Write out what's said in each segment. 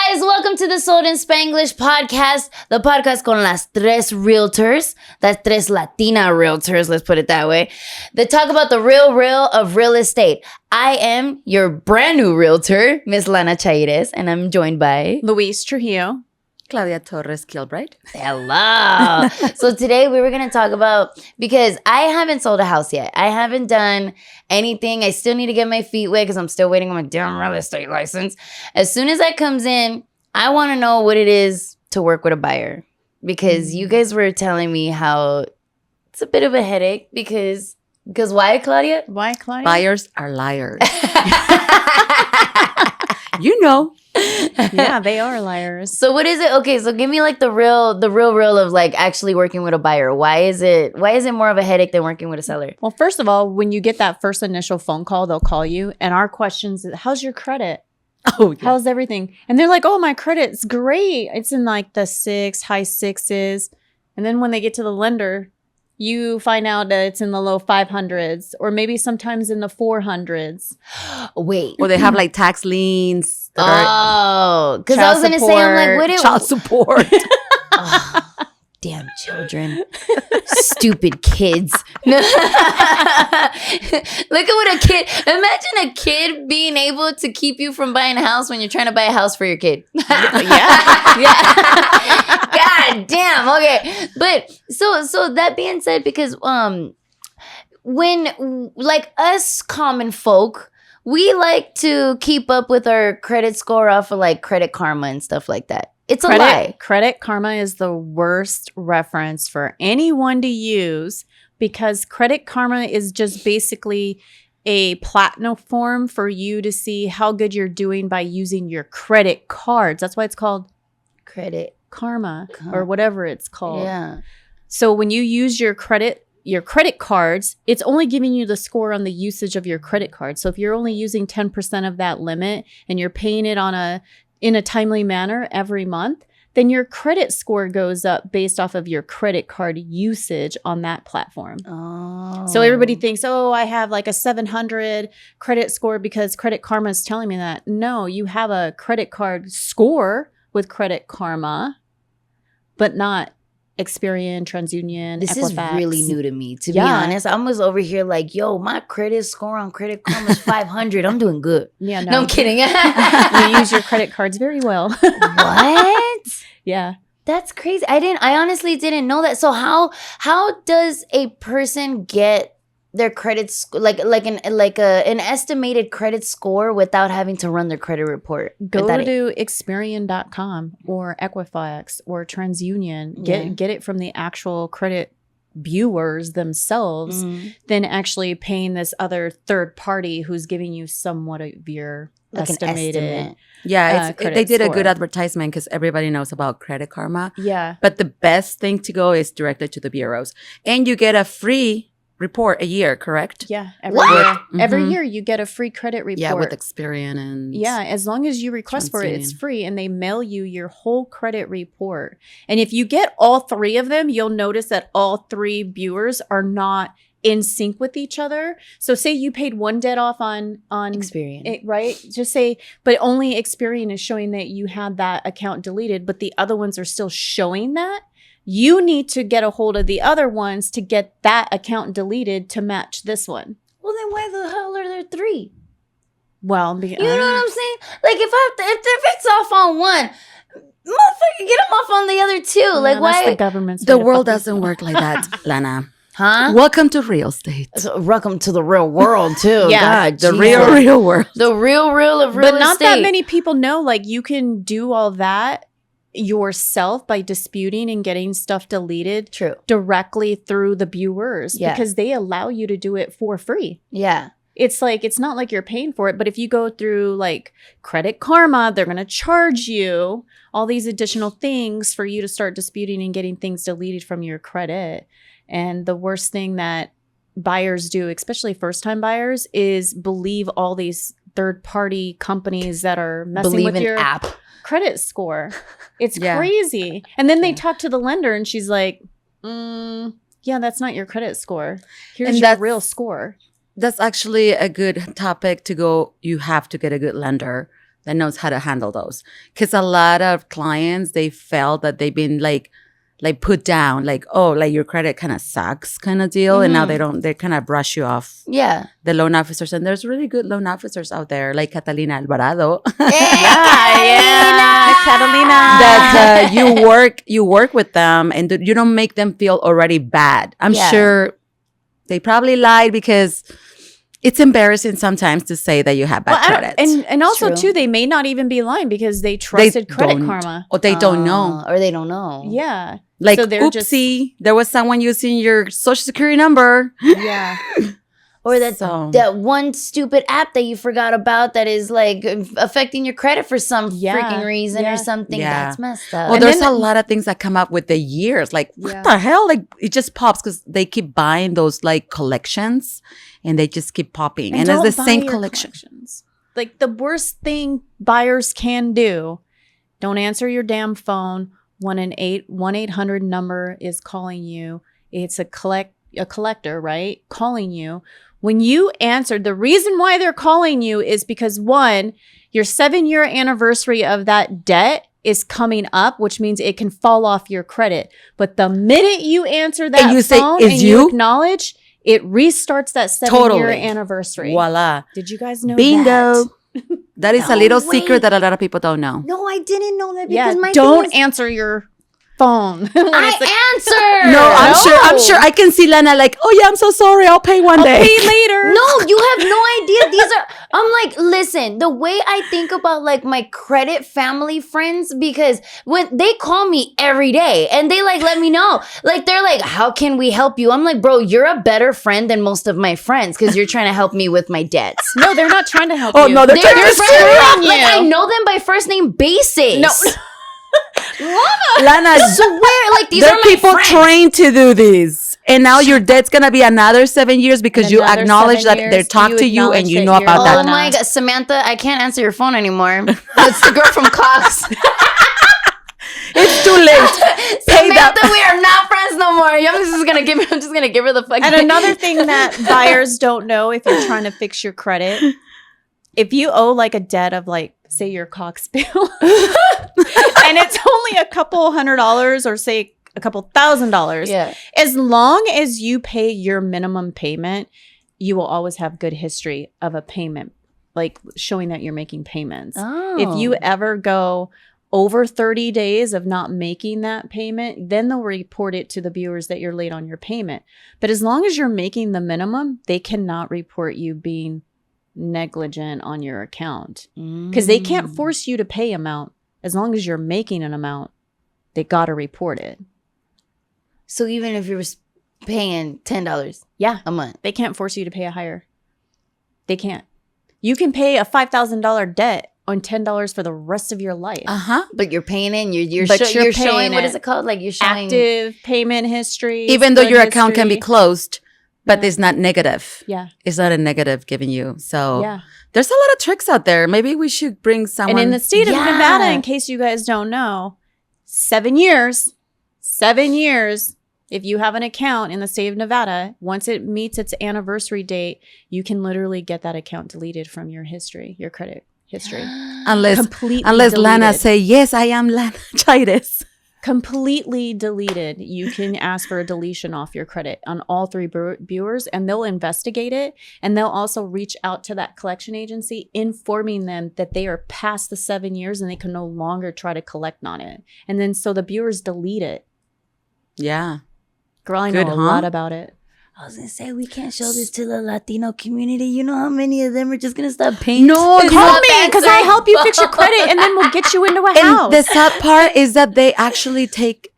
guys, welcome to the Sold in Spanglish podcast, the podcast con las tres realtors, las tres Latina realtors, let's put it that way, that talk about the real of real estate. I am your brand new realtor, Miss Lana Chaires, and I'm joined by Louise Trujillo. Claudia Torres Kilbright. Hello. So today we were going to talk about, because I haven't sold a house yet. I haven't done anything. I still need to get my feet wet because I'm still waiting on my damn real estate license. As soon as that comes in, I want to know what it is to work with a buyer, because you guys were telling me how it's a bit of a headache because why, Claudia? Why, Claudia? Buyers are liars. You know. Yeah, they are liars. So what is it? Okay, so give me like the real of like actually working with a buyer. Why is it more of a headache than working with a seller? Well, first of all, when you get that first initial phone call, they'll call you. And our questions is, how's your credit? Oh, yeah. How's everything? And they're like, oh, my credit's great. It's in like the high sixes. And then when they get to the lender, you find out that it's in the low 500s or maybe sometimes in the 400s. Wait. Or they have like tax liens. Oh, because I was going to say, I'm like, what? Child support. Oh, damn children. Stupid kids. Look at what a kid, imagine a kid being able to keep you from buying a house when you're trying to buy a house for your kid. Yeah. God damn. Okay. But so that being said, because when like us common folk, we like to keep up with our credit score off of like Credit Karma and stuff like that. It's a lie. Credit Karma is the worst reference for anyone to use because Credit Karma is just basically a platform for you to see how good you're doing by using your credit cards. That's why it's called Credit Karma or whatever it's called. Yeah. So when you use your credit cards, it's only giving you the score on the usage of your credit card. So if you're only using 10% of that limit and you're paying it in a timely manner every month, then your credit score goes up based off of your credit card usage on that platform. Oh. So everybody thinks, oh, I have like a 700 credit score because Credit Karma is telling me that. No, you have a credit card score with Credit Karma, but not Experian, TransUnion, This Equifax. is really new to me, to be honest. I was over here like, yo, my credit score on Credit Karma is 500. I'm doing good. Yeah, No, I'm kidding. You use your credit cards very well. What? Yeah. That's crazy. I honestly didn't know that. So how does a person get their credit like an estimated credit score without having to run their credit report? Go to Experian.com or Equifax or TransUnion. Get it from the actual credit viewers themselves than actually paying this other third party who's giving you somewhat of your like estimated. an estimate. Yeah, they did score. a good advertisement because everybody knows about Credit Karma. Yeah. But the best thing to go is directly to the bureaus. And you get a free report a year, correct? Yeah. What? Every year you get a free credit report. Yeah, with Experian and... Yeah, as long as you request for it, it's free, and they mail you your whole credit report. And if you get all three of them, you'll notice that all three viewers are not in sync with each other. So say you paid one debt off on Experian. right? Just say, but only Experian is showing that you had that account deleted, but the other ones are still showing that. You need to get a hold of the other ones to get that account deleted to match this one. Well, then why the hell are there three? Well, you know what I'm saying? Like if it's off on one, motherfucker, get them off on the other two. Like why? The government's The world doesn't work like that, Lana. Huh? Welcome to real estate. So, welcome to the real world too. Yeah, God, The Jesus. real world. The real of real But not estate. that many people know, like you can do all that yourself by disputing and getting stuff deleted directly through the viewers because they allow you to do it for free. Yeah. It's like, it's not like you're paying for it, but if you go through like Credit Karma, they're going to charge you all these additional things for you to start disputing and getting things deleted from your credit. And the worst thing that buyers do, especially first-time buyers, is believe all these third-party companies that are messing with your app credit score. It's crazy. And then they talk to the lender and she's like, yeah, that's not your credit score. Here's your real score. That's actually a good topic to go. You have to get a good lender that knows how to handle those. Because a lot of clients, they felt that they've been like put down, like, oh, like your credit kind of sucks kind of deal. And now they kind of brush you off. Yeah. The loan officers. And there's really good loan officers out there, like Catalina Alvarado. Catalina. That you work with them and you don't make them feel already bad. I'm sure they probably lied because it's embarrassing sometimes to say that you have bad credit. And also, too, they may not even be lying because they trusted Credit Karma. Or they don't know. Or they don't know. Yeah. Like, so oopsie, there was someone using your social security number. Yeah. Or that one stupid app that you forgot about that is like affecting your credit for some freaking reason or something. Yeah. That's messed up. Well, there's a lot of things that come up with the years. Like, what the hell? Like, it just pops because they keep buying those like collections and they just keep popping. And it's the same collections. Like, the worst thing buyers can do, don't answer your damn phone. 1-800 number is calling you. It's a collector, right? Calling you. When you answered, the reason why they're calling you is because, one, your 7-year anniversary of that debt is coming up, which means it can fall off your credit. But the minute you answer that phone and you acknowledge, it restarts that 7-year anniversary. Voila. Did you guys know Bingo. that? That is a little secret that a lot of people don't know. No, I didn't know that because my don't answer your phone. Answer. No, I'm sure. I can see Lana like, oh yeah, I'm so sorry. I'll pay one day. I'll pay later. No, you have no idea. I'm like, listen, the way I think about like my credit family friends, because when they call me every day and they like let me know, like they're like, how can we help you? I'm like, bro, you're a better friend than most of my friends because you're trying to help me with my debts. No, they're not trying to help you. Oh no, they're trying to screw you. Like, I know them by first name basis. No. Lana, I swear, like these are my people friends. trained to do this, and now your debt's gonna be another 7 years because you acknowledge that they talk to you and you know about that. Oh my God, Samantha, I can't answer your phone anymore. It's the girl from Cox. It's too late. Samantha, we are not friends no more. I'm just gonna give her the fucking. And another thing that buyers don't know if you're trying to fix your credit, if you owe like a debt of like, say your Cox bill, and it's only a couple $100 or say a couple $1,000, as long as you pay your minimum payment, you will always have good history of a payment, like showing that you're making payments. Oh. If you ever go over 30 days of not making that payment, then they'll report it to the bureaus that you're late on your payment. But as long as you're making the minimum, they cannot report you being negligent on your account because they can't force you to pay amount. As long as you're making an amount, they got to report it. So even if you're paying $10 a month, they can't force you to pay a higher. They can't. You can pay a $5,000 debt on $10 for the rest of your life. But you're paying it. You're showing showing what is it called? Like you're showing active payment history. Even though your account can be closed, but it's not negative. Yeah. It's not a negative giving you. So yeah. There's a lot of tricks out there. Maybe we should bring someone. And in the state of Nevada, in case you guys don't know, 7 years, if you have an account in the state of Nevada, once it meets its anniversary date, you can literally get that account deleted from your history, your credit history. Unless Lana say, yes, I am Lana Chitis. Completely deleted. You can ask for a deletion off your credit on all 3 bureaus, and they'll investigate it. And they'll also reach out to that collection agency, informing them that they are past the 7 years and they can no longer try to collect on it. And then so the bureaus delete it. Yeah. Girl, I know a lot about it. I was going to say, we can't show this to the Latino community. You know how many of them are just going to stop paying? No, call me because I'll help you fix your credit and then we'll get you into a house. And the sad part is that they actually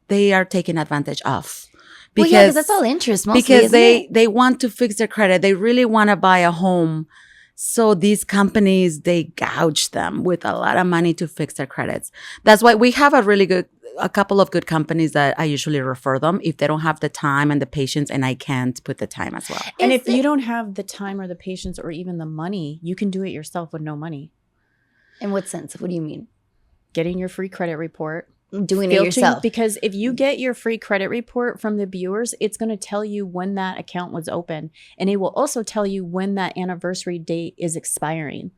they are taking advantage of. Because, well, yeah, because that's all interest mostly, because they want to fix their credit. They really want to buy a home. So these companies, they gouge them with a lot of money to fix their credits. That's why we have a couple of good companies that I usually refer them if they don't have the time and the patience, and I can't put the time as well. And if you don't have the time or the patience or even the money, you can do it yourself with no money. In what sense? What do you mean? Getting your free credit report, doing it filtering, yourself. because if you get your free credit report from the viewers, it's going to tell you when that account was open, and it will also tell you when that anniversary date is expiring.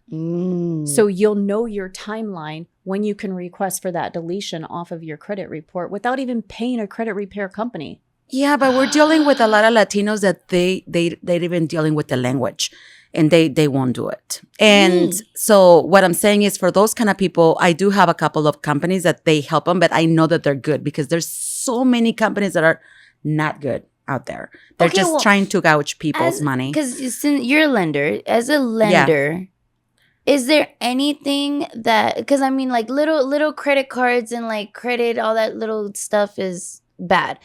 So you'll know your timeline when you can request for that deletion off of your credit report without even paying a credit repair company. Yeah, but we're dealing with a lot of Latinos that they're even dealing with the language, and they won't do it. And so what I'm saying is, for those kind of people, I do have a couple of companies that they help them, but I know that they're good because there's so many companies that are not good out there. They're just trying to gouge people's money. Because you're a lender. As a lender, is there anything that, because I mean, like little credit cards and like credit, all that little stuff is bad.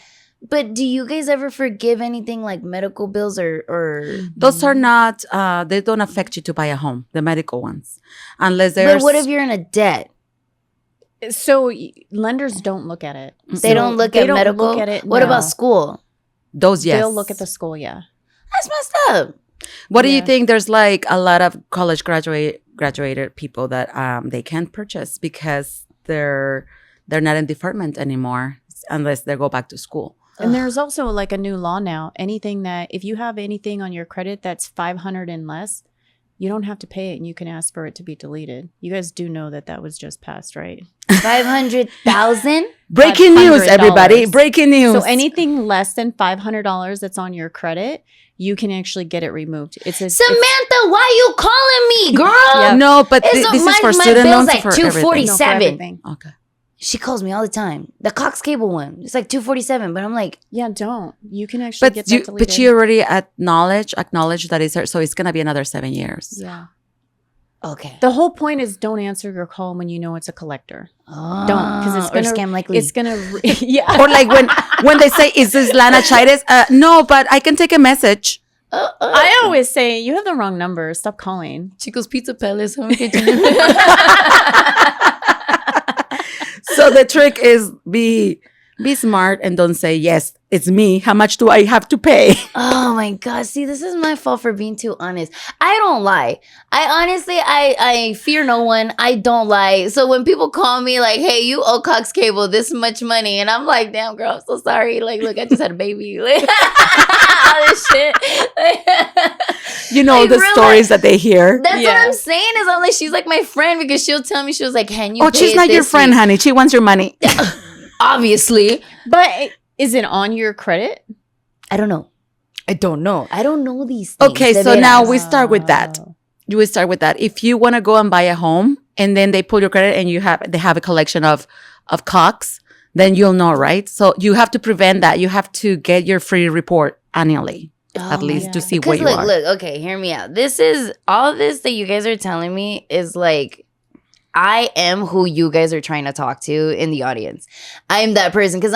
But do you guys ever forgive anything like medical bills or Those are not, they don't affect you to buy a home, the medical ones. Unless there's... But what if you're in a debt? So lenders don't look at it. They don't look at medical? Look at it, what about school? Those, yes. They'll look at the school, yeah. That's messed up. What do you think? There's like a lot of college graduated people that they can't purchase because they're not in deferment anymore unless they go back to school. And there's also like a new law now. Anything that, if you have anything on your credit that's 500 and less, you don't have to pay it, and you can ask for it to be deleted. You guys do know that was just passed, right? 500,000? Breaking news, everybody. Breaking news. So anything less than $500 that's on your credit, you can actually get it removed. Samantha, why you calling me, girl? Yep. No, but this is for student loans, like for $247. everything. Okay. She calls me all the time. The Cox Cable one. It's like $247, but I'm like, yeah, don't. You can actually get that deleted. But she already acknowledged that it's her, so it's gonna be another 7 years. Yeah. Okay. The whole point is, don't answer your call when you know it's a collector. Oh, don't, because it's gonna scam like Lee. It's gonna yeah. Or like when they say, "Is this Lana Chides?" No, but I can take a message. I always say, you have the wrong number. Stop calling. Chicos Pizza Palace. So the trick is be smart and don't say, yes, it's me. How much do I have to pay? Oh my God. See, this is my fault for being too honest. I don't lie. I honestly, I fear no one. I don't lie. So when people call me like, hey, you owe Cox Cable this much money. And I'm like, damn, girl, I'm so sorry. Like, look, I just had a baby. Like, all this shit. You know, like, the stories that they hear. That's what I'm saying is I'm like, she's like my friend because she'll tell me, she was like, can you pay she's not your friend, honey. She wants your money. Obviously. But is it on your credit? I don't know. I don't know these things. Okay, so now we start with that. We start with that. If you want to go and buy a home and then they pull your credit and they have a collection of Cox, then you'll know, right? So you have to prevent that. You have to get your free report annually. At least to see where you are. Look, okay, hear me out. This is all this that you guys are telling me is like, I am who you guys are trying to talk to in the audience. I'm that person because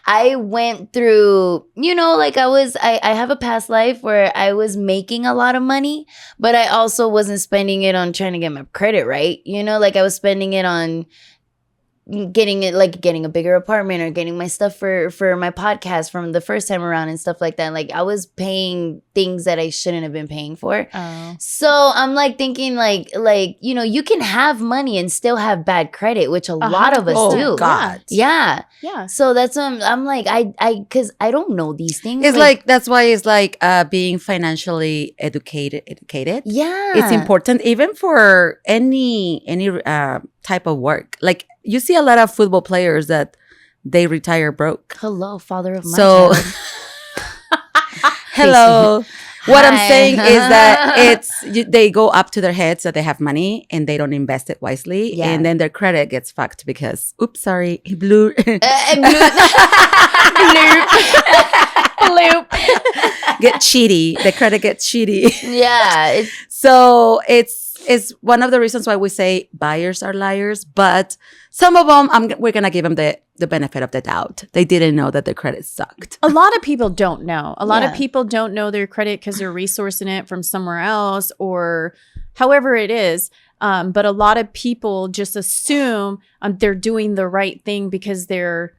I went through, you know, like I have a past life where I was making a lot of money, but I also wasn't spending it on trying to get my credit right. You know, like I was spending it on getting a bigger apartment or getting my stuff for my podcast from the first time around and stuff like that. Like I was paying things that I shouldn't have been paying for. So I'm like thinking like, you know, you can have money and still have bad credit, which a lot of us do. God. Yeah. Yeah. So that's I'm like, cause I don't know these things. It's like that's why it's like being financially educated. Yeah. It's important even for any type of work. Like you see a lot of football players that they retire broke. Hello, father of my child. Hello. What I'm saying is that they go up to their heads that they have money and they don't invest it wisely. Yeah. And then their credit gets fucked because, oops, sorry, blew. Bloop. Get cheaty. The credit gets cheaty. Yeah. So it's one of the reasons why we say buyers are liars, but some of them, we're going to give them the benefit of the doubt. They didn't know that their credit sucked. A lot of people don't know. A lot of people don't know their credit because they're resourcing it from somewhere else or however it is. But a lot of people just assume they're doing the right thing because they're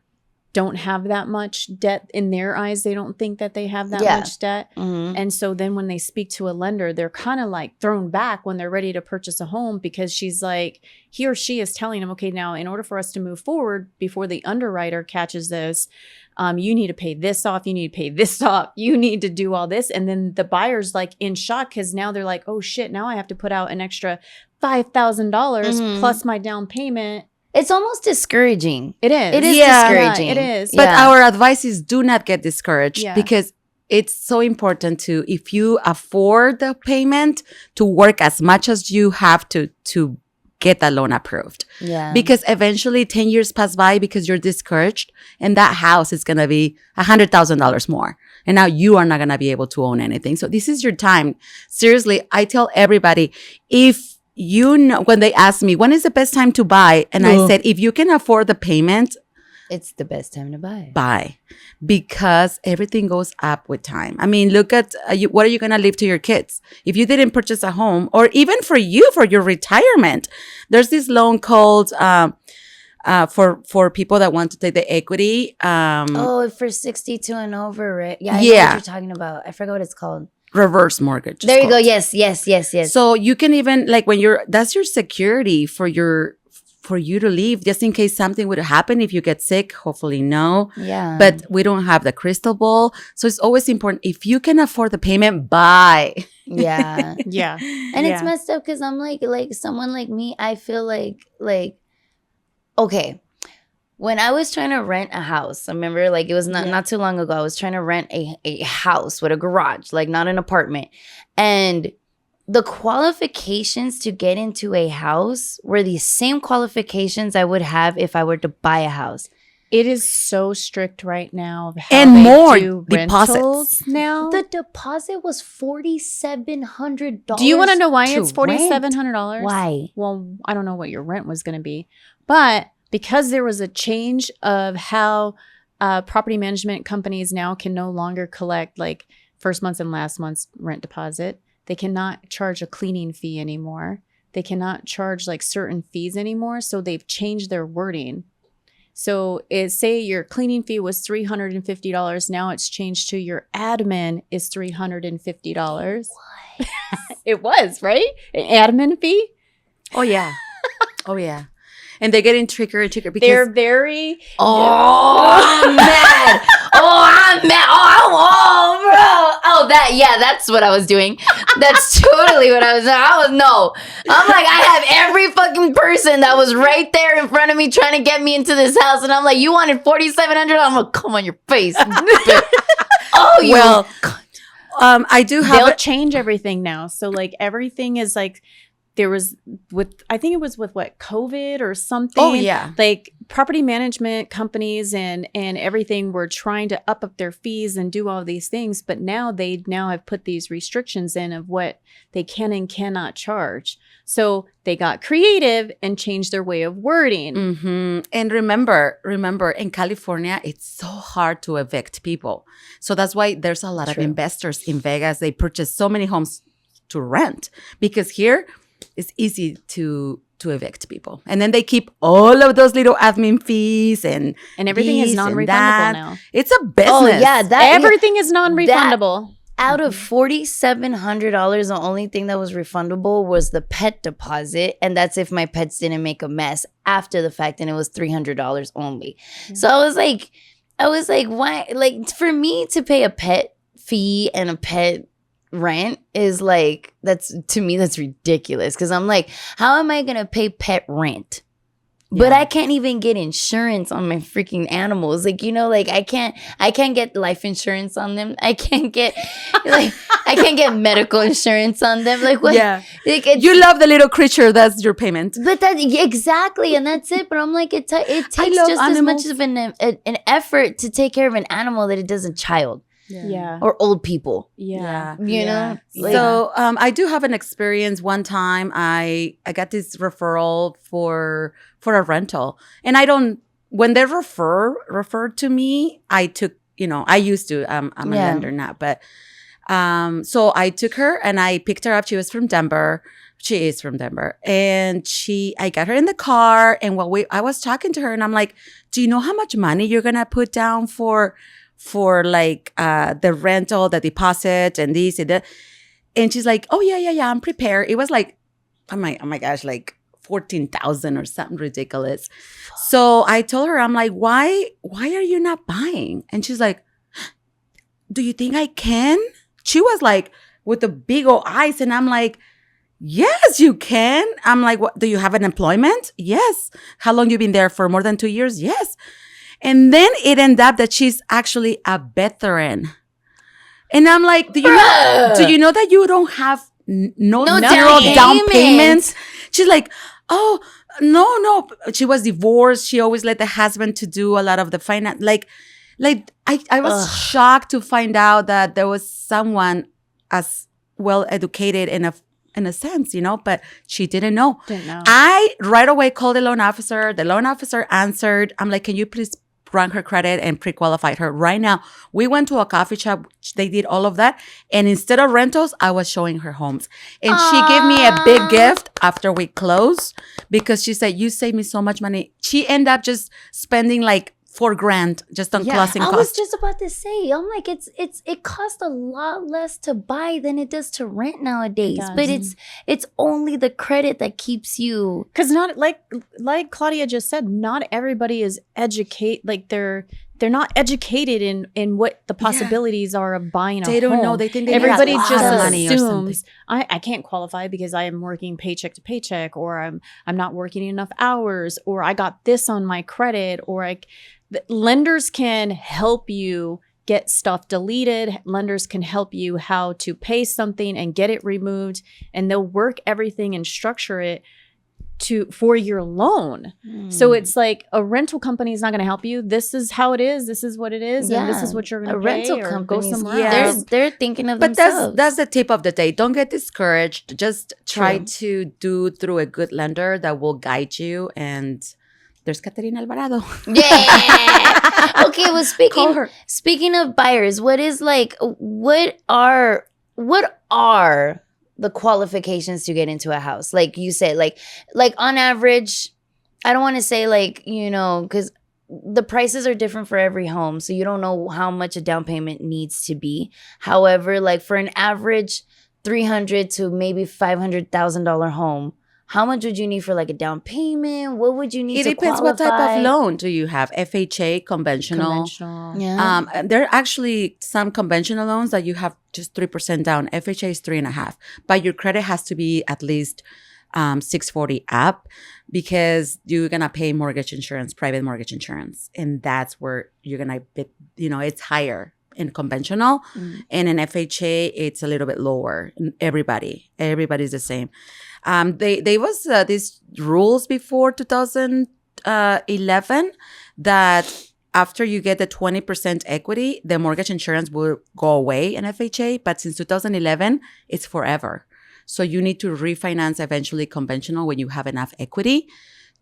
don't have that much debt in their eyes. They don't think that they have that much debt. Mm-hmm. And so then when they speak to a lender, they're kind of like thrown back when they're ready to purchase a home, because she's like, he or she is telling them, okay, now in order for us to move forward before the underwriter catches this, you need to pay this off. You need to pay this off. You need to do all this. And then the buyer's like in shock, because now they're like, oh shit, now I have to put out an extra $5,000 plus my down payment. It's almost discouraging. It is. It is discouraging. Yeah, it is. But our advice is do not get discouraged, because it's so important to, if you afford the payment, to work as much as you have to get that loan approved. Yeah. Because eventually 10 years pass by because you're discouraged, and that house is going to be $100,000 more. And now you are not going to be able to own anything. So this is your time. Seriously, I tell everybody, if you know, when they ask me, when is the best time to buy? And I said, if you can afford the payment, it's the best time to buy, because everything goes up with time. I mean, look at what are you going to leave to your kids if you didn't purchase a home, or even for you, for your retirement? There's this loan called for people that want to take the equity. For 62 and over, right? Yeah, I know what you're talking about. I forgot what it's called. Reverse mortgage. There you go. Yes. So you can even, like, when that's your security for you to leave, just in case something would happen if you get sick. Hopefully no. Yeah. But we don't have the crystal ball. So it's always important, if you can afford the payment, buy. Yeah. Yeah. And it's messed up because I'm like someone like me, I feel like, okay. When I was trying to rent a house, I remember, like, it was not too long ago, I was trying to rent a house with a garage, like not an apartment. And the qualifications to get into a house were the same qualifications I would have if I were to buy a house. It is so strict right now. Of how And they more do deposits rentals now. The deposit was $4,700. Do you want to know why to it's $4,700? rent. Why? Well, I don't know what your rent was going to be, but because there was a change of how property management companies now can no longer collect like first month's and last month's rent deposit. They cannot charge a cleaning fee anymore. They cannot charge like certain fees anymore. So they've changed their wording. So say your cleaning fee was $350. Now it's changed to your admin is $350. What? It was, right? An admin fee? Oh, yeah. Oh, yeah. And they're getting trickier and trickier because They're very... I'm mad. I'm mad. Bro. That's what I was doing. That's totally what I was doing. I'm like, I have every fucking person that was right there in front of me trying to get me into this house. And I'm like, you wanted $4,700? I'm going to come on your face. I do have... They'll change everything now. So like everything is like... There was I think it was with COVID or something. Oh, yeah. Like property management companies and everything were trying to up their fees and do all these things. But now they have put these restrictions in of what they can and cannot charge. So they got creative and changed their way of wording. Mm-hmm. And remember, in California, it's so hard to evict people. So that's why there's a lot of investors in Vegas. They purchase so many homes to rent, because here it's easy to evict people. And then they keep all of those little admin fees and everything is non-refundable now. It's a business. Oh, yeah. Everything is non-refundable. Out of $4,700, the only thing that was refundable was the pet deposit. And that's if my pets didn't make a mess after the fact. And it was $300 only. Yeah. So I was like, why? Like, for me to pay a pet fee and a pet rent is like, that's ridiculous, because I'm like, how am I gonna pay pet rent? But I can't even get insurance on my freaking animals. Like, like I can't get life insurance on them. I can't get medical insurance on them. Like, what? Yeah. Like, you love the little creature. That's your payment. But exactly, and that's it. But I'm like, it takes just animals. As much of an effort to take care of an animal that it does a child. Yeah. Or old people. Yeah. You know? Like, so I do have an experience. One time I got this referral for a rental. And when they referred to me, I took, I used to, I'm a lender now, but so I took her and I picked her up. She was from Denver. She is from Denver. And I got her in the car, and I was talking to her, and I'm like, do you know how much money you're going to put down for like the rental, the deposit, and this and that? And she's like, oh, yeah, I'm prepared. It was like, oh my gosh, like 14,000 or something ridiculous. So I told her, I'm like, why are you not buying? And she's like, do you think I can? She was like with the big old eyes, and I'm like, yes, you can. I'm like, what? Do you have an employment? Yes. How long you been there for? More than 2 years? Yes. And then it ended up that she's actually a veteran. And I'm like, do you know that you don't have no zero down payments? She's like, oh, no. She was divorced. She always let the husband to do a lot of the finance. Like I was shocked to find out that there was someone as well educated in a sense, but she didn't know. I right away called the loan officer. The loan officer answered. I'm like, can you please run her credit and pre-qualified her right now? We went to a coffee shop. They did all of that. And instead of rentals, I was showing her homes. And she gave me a big gift after we closed because she said, you saved me so much money. She ended up just spending like $4,000 just on closing costs. I was just about to say, I'm like, it costs a lot less to buy than it does to rent nowadays. But it's only the credit that keeps you. Because not like Claudia just said, not everybody is like they're not educated in what the possibilities are of buying a home. They don't know. They think everybody just assumes I can't qualify because I am working paycheck to paycheck, or I'm not working enough hours, or I got this on my credit, or lenders can help you get stuff deleted. Lenders can help you how to pay something and get it removed, and they'll work everything and structure it for your loan. So it's like a rental company is not going to help you. This is how it is. This is what it is. And this is what you're going to pay. Rental companies, go somewhere else. They're thinking of themselves. But that's the tip of the day. Don't get discouraged. Just try to do through a good lender that will guide you. And there's Caterina Alvarado. Yeah. Okay. Well, speaking of buyers, what are the qualifications to get into a house? Like you said, like on average, I don't want to say because the prices are different for every home. So you don't know how much a down payment needs to be. However, like for an average $300,000 to maybe $500,000 home, how much would you need for like a down payment? What would you need to qualify? It depends what type of loan do you have. FHA, conventional. Yeah. There are actually some conventional loans that you have just 3% down. FHA is 3.5%. But your credit has to be at least 640 up because you're going to pay mortgage insurance, private mortgage insurance. And that's where you're going to, it's higher in conventional. And in FHA, it's a little bit lower. Everybody's the same. There was these rules before 2011 that after you get the 20% equity, the mortgage insurance will go away in FHA. But since 2011, it's forever. So you need to refinance eventually conventional when you have enough equity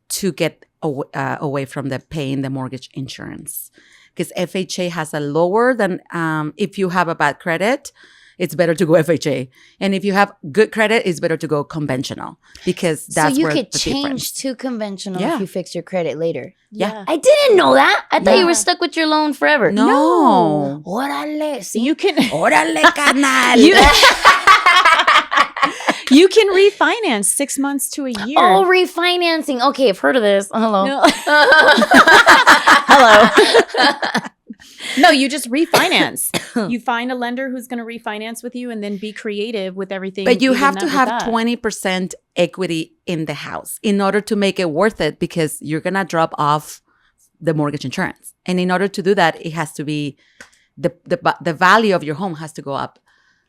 to get away from paying the mortgage insurance. Because FHA has a lower than if you have a bad credit, it's better to go FHA. And if you have good credit, it's better to go conventional because that's where the difference. So you could change to conventional if you fix your credit later. Yeah. I didn't know that. I thought you were stuck with your loan forever. No. Órale. So you can... Órale, carnal. You can refinance 6 months to a year. Oh, refinancing. Okay, I've heard of this. Hello. No. Hello. No, you just refinance. You find a lender who's going to refinance with you and then be creative with everything. But you have to have 20% equity in the house in order to make it worth it because you're going to drop off the mortgage insurance. And in order to do that, it has to be the value of your home has to go up.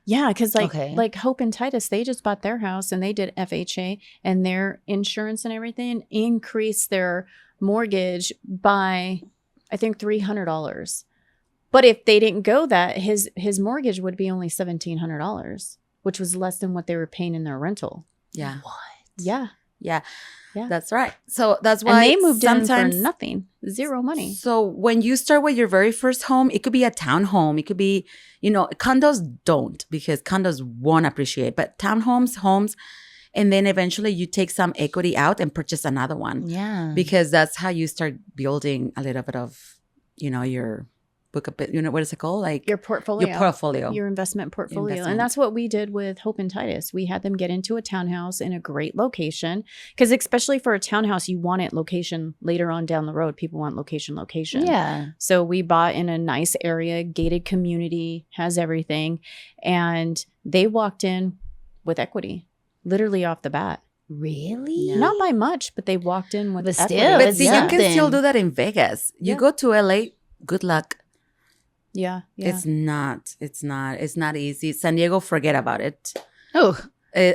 Yeah, because like Hope and Titus, they just bought their house and they did FHA and their insurance and everything increased their mortgage by, I think, $300. But if they didn't go that, his mortgage would be only $1,700, which was less than what they were paying in their rental. Yeah. What? Yeah. Yeah. That's right. So that's why and they moved in for nothing, zero money. So when you start with your very first home, it could be a townhome. It could be, condos don't because condos won't appreciate. But townhomes, homes, And then eventually you take some equity out and purchase another one. Yeah. Because that's how you start building a little bit of, your book of, what is it called? Like Your portfolio. Your portfolio. Your investment portfolio. Investment. And that's what we did with Hope and Titus. We had them get into a townhouse in a great location. Because especially for a townhouse, you want it location later on down the road. People want location. Yeah. So we bought in a nice area, gated community, has everything. And they walked in with equity, literally off the bat. Really? Yeah. Not by much, but they walked in with But equity. still, But it's see, you can something. still do that in Vegas. You Yeah. go to LA, good luck. Yeah. It's not easy. San Diego, forget about it. Oh.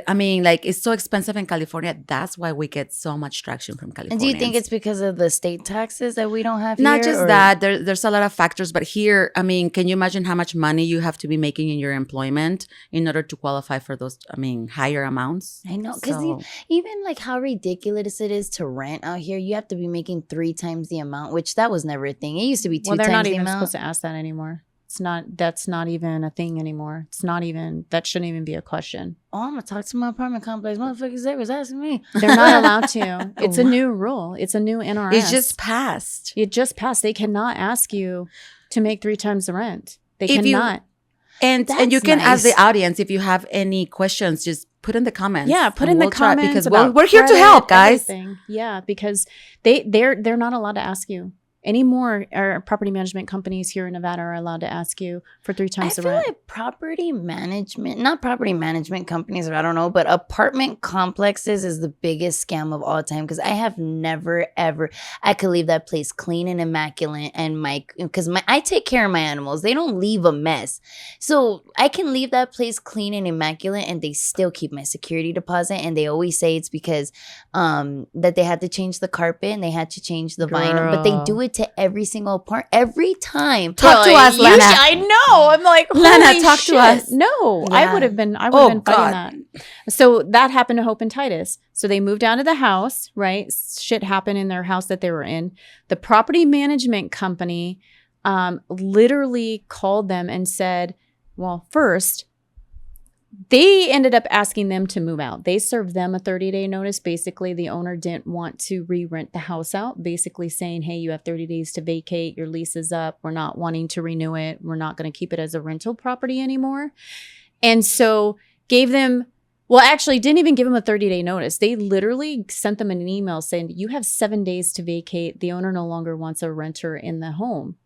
I mean, like, it's so expensive in California. That's why we get so much traction from California. And do you think it's because of the state taxes that we don't have not here? just or- that? There's a lot of factors, but here, I mean, can you imagine how much money you have to be making in your employment in order to qualify for those? I mean, higher amounts. I know, because So- even like how ridiculous it is to rent out here, you have to be making 3 times the amount, which that was never a thing. It used to be 2 Well, they're times not the even amount. supposed to ask that anymore. That's not even a thing anymore. That shouldn't even be a question. Oh, I'm gonna talk to my apartment complex. Motherfuckers, they was asking me. They're not allowed to. It's a new rule. It's a new NRS. It just passed. It just passed. They cannot ask you to make 3 times the rent. They If you- cannot. And you That's can ask nice. the audience if you have any questions, just put in the comments. Yeah, put and in the we'll try- comments because about we're here to credit, help, guys. everything. Yeah, because they're not allowed to ask you anymore. Our property management companies here in Nevada are allowed to ask you for 3 I times the feel rent. like not property management companies, or I don't know, but apartment complexes is the biggest scam of all time. Because I have never ever, I could leave that place clean and immaculate, and I take care of my animals. They don't leave a mess, so I can leave that place clean and immaculate, and they still keep my security deposit. And they always say it's because that they had to change the carpet and they had to change the vinyl, but they Girl. do it to every single part every time. Talk to us, Lana. I know. I'm like, Lana, holy talk to shit. us. No, Yeah. I would have been Oh, fighting God. that. So that happened to Hope and Titus. So they moved down to the house, right? Shit happened in their house that they were in. The property management company literally called them and said, well, first, they ended up asking them to move out. They served them a 30-day notice. Basically, the owner didn't want to re-rent the house out, basically saying, hey, you have 30 days to vacate. Your lease is up. We're not wanting to renew it. We're not going to keep it as a rental property anymore. And so didn't even give them a 30-day notice. They literally sent them an email saying, you have 7 days to vacate. The owner no longer wants a renter in the home.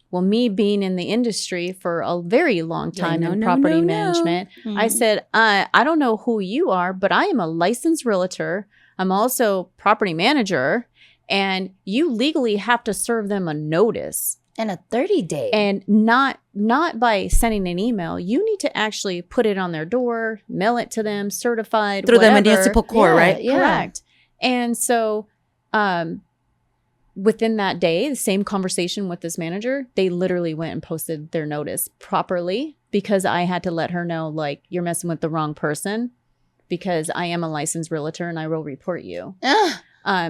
Well, me being in the industry for a very long time in property management, Mm-hmm. I said, I don't know who you are, but I am a licensed realtor. I'm also property manager, and you legally have to serve them a notice. And a 30-day. And not by sending an email. You need to actually put it on their door, mail it to them, certified, Through the whatever. municipal court, right? Yeah. Correct. And so within that day, the same conversation with this manager, they literally went and posted their notice properly, because I had to let her know, like, you're messing with the wrong person, because I am a licensed realtor and I will report you.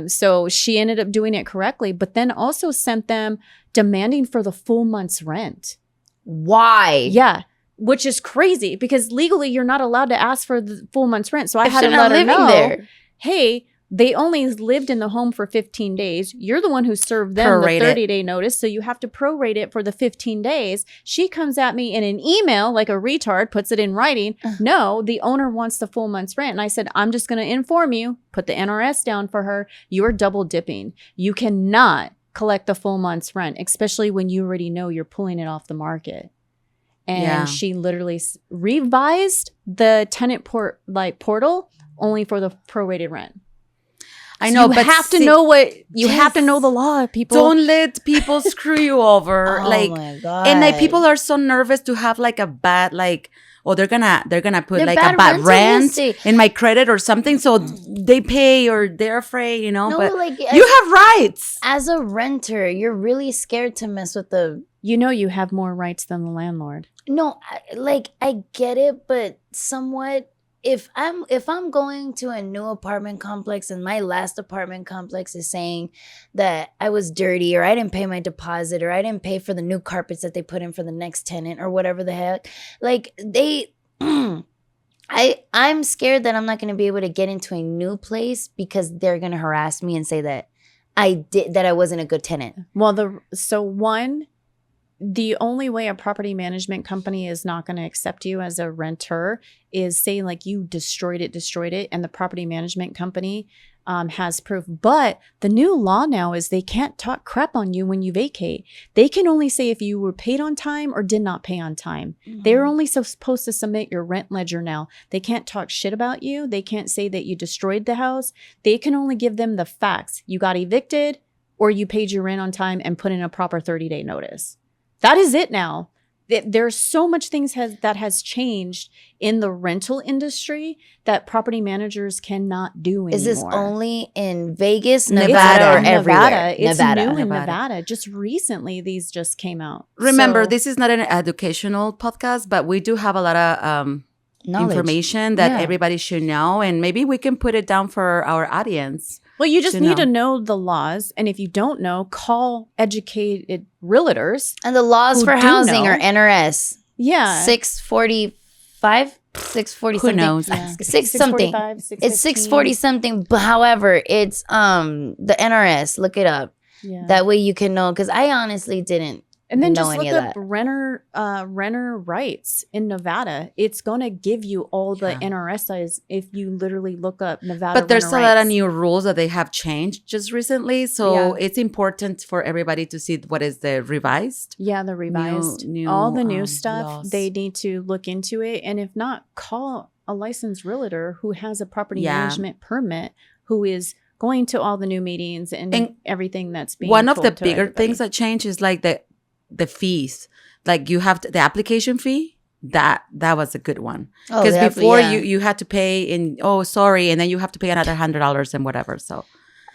So she ended up doing it correctly, but then also sent them demanding for the full month's rent. Why? Yeah. Which is crazy, because legally you're not allowed to ask for the full month's rent. So I If had to they're not let her living know, there. hey, they only lived in the home for 15 days. You're the one who served them Prorate the it. 30-day notice. So you have to prorate it for the 15 days. She comes at me in an email like a retard, puts it in writing. No, the owner wants the full month's rent. And I said, I'm just going to inform you, put the NRS down for her. You're double dipping. You cannot collect the full month's rent, especially when you already know you're pulling it off the market. And Yeah. she literally revised the tenant portal only for the prorated rent. I So know, you but have to see- know you have to Yes. know the law, people. Don't let people screw you over. Oh like, my God. and like people are so nervous to have like a bad they're gonna put They're like bad a bad rental rent history. in my credit or something, so they pay or they're afraid, No, but like you have rights. as a renter, you're really scared to mess with the. You know you have more rights than the landlord. No, I get it, but somewhat. If I'm going to a new apartment complex and my last apartment complex is saying that I was dirty, or I didn't pay my deposit, or I didn't pay for the new carpets that they put in for the next tenant, or whatever the heck, like they I'm scared that I'm not going to be able to get into a new place because they're going to harass me and say that I wasn't a good tenant. Well, the only way a property management company is not going to accept you as a renter is saying like you destroyed it, and the property management company has proof. But the new law now is they can't talk crap on you when you vacate. They can only say if you were paid on time or did not pay on time. Mm-hmm. They're only supposed to submit your rent ledger now. They can't talk shit about you. They can't say that you destroyed the house. They can only give them the facts. You got evicted or you paid your rent on time and put in a proper 30-day notice. That is it now. There's so much things that has changed in the rental industry that property managers cannot do anymore. Is this only in Vegas, Nevada, Nevada, or Nevada. everywhere? It's Nevada. new in Nevada. Just recently, these just came out. Remember, So- this is not an educational podcast, but we do have a lot of Knowledge. information that Yeah. everybody should know, and maybe we can put it down for our audience. Well, you just to need know. to know the laws. And if you don't know, call educated realtors. And the laws Who for do housing know. are NRS Yeah. 645, 640 Who something. knows? Yeah. Six something. 645, It's 615. 640 something. But however, it's the NRS. Look it up. Yeah. That way you can know. Because I honestly didn't. And then know just any look of up that. renter rights in Nevada. It's going to give you all the Yeah. NRSs if you literally look up Nevada. But there's a renter lot of rights. new rules that they have changed just recently, so Yeah. it's important for everybody to see what is the revised. Yeah, the revised. new, all the new um, stuff, laws. they need to look into it. And if not, call a licensed realtor who has a property Yeah. management permit, who is going to all the new meetings and everything that's being One of told the to bigger everybody. things that change is like the fees. Like you have the application fee. That was a good one Oh, because that- before yeah. you had to pay in sorry, and then you have to pay another $100 and whatever. So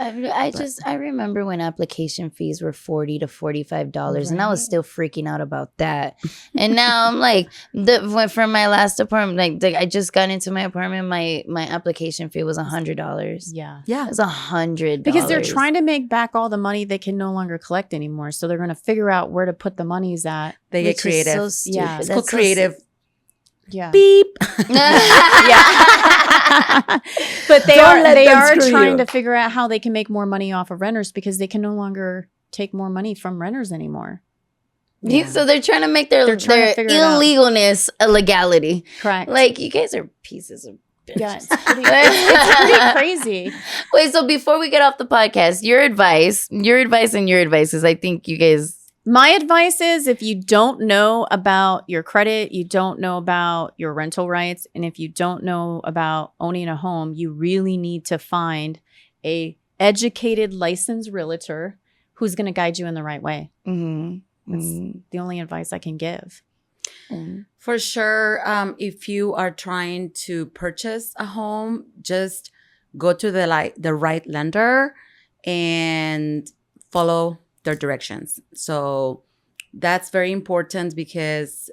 I remember when application fees were $40 to $45, and I was Right. still freaking out about that. And now I'm like, from my last apartment, like I just got into my apartment, my application fee was $100. Yeah. yeah, It's $100 Because they're trying to make back all the money they can no longer collect anymore. So they're going to figure out where to put the monies at. they get creative. So stupid. Yeah. It's That's called so creative. Yeah. Beep. Yeah. But they Don't let they them are screw trying you. to figure out how they can make more money off of renters because they can no longer take more money from renters anymore. Yeah. So they're trying to make their They're trying to figure it out. illegalness a legality. Correct. Like, you guys are pieces of bitches. yeah, it's pretty crazy. Wait, so before we get off the podcast, your advice, is I think you guys. My advice is if you don't know about your credit, you don't know about your rental rights, and if you don't know about owning a home, you really need to find a educated licensed realtor who's going to guide you in the right way. Mm-hmm. That's the only advice I can give. For sure, if you are trying to purchase a home, just go to the right lender and follow their directions. So that's very important because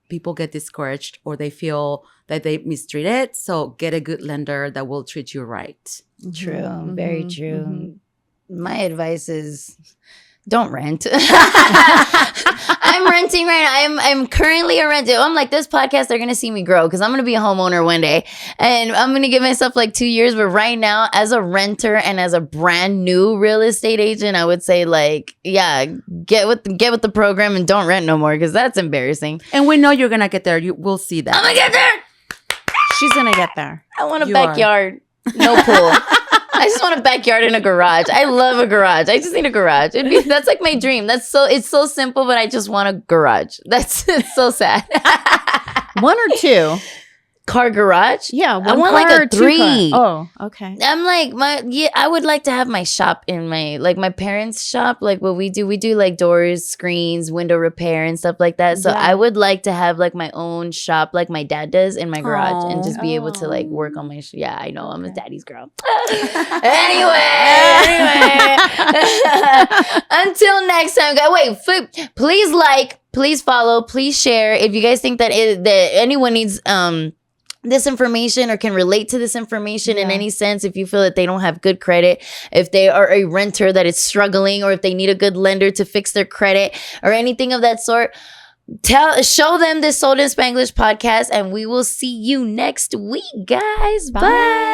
people get discouraged or they feel that they mistreated. So get a good lender that will treat you right. True. Mhm, Very mhm, true. mhm. My advice is don't rent. I'm renting right now. I'm currently a renter. I'm like, this podcast, they're going to see me grow because I'm going to be a homeowner one day. And I'm going to give myself like 2 years. But right now, as a renter and as a brand new real estate agent, I would say like, yeah, get with the program and don't rent no more because that's embarrassing. And we know you're going to get there. We'll see that. I'm going to get there. She's going to get there. I want a You are. backyard. No pool. I just want a backyard and a garage. I love a garage. I just need a garage. That's like my dream. It's so simple, but I just want a garage. It's so sad. One or two. Car garage? Yeah, I want like car a or 2 3. car. Oh, okay. I'm like I would like to have my shop in my parents' shop. Like what we do like doors, screens, window repair and stuff like that. So Yeah. I would like to have like my own shop like my dad does in my garage and just be able to Oh. like work on my yeah, I know I'm a Okay. daddy's girl. anyway. Until next time, guys. Wait, please follow, please share. If you guys think that anyone needs this information or can relate to this information in Yeah. any sense, if you feel that they don't have good credit, if they are a renter that is struggling, or if they need a good lender to fix their credit or anything of that sort, show them this Sold in Spanglish podcast, and we will see you next week, guys. Bye.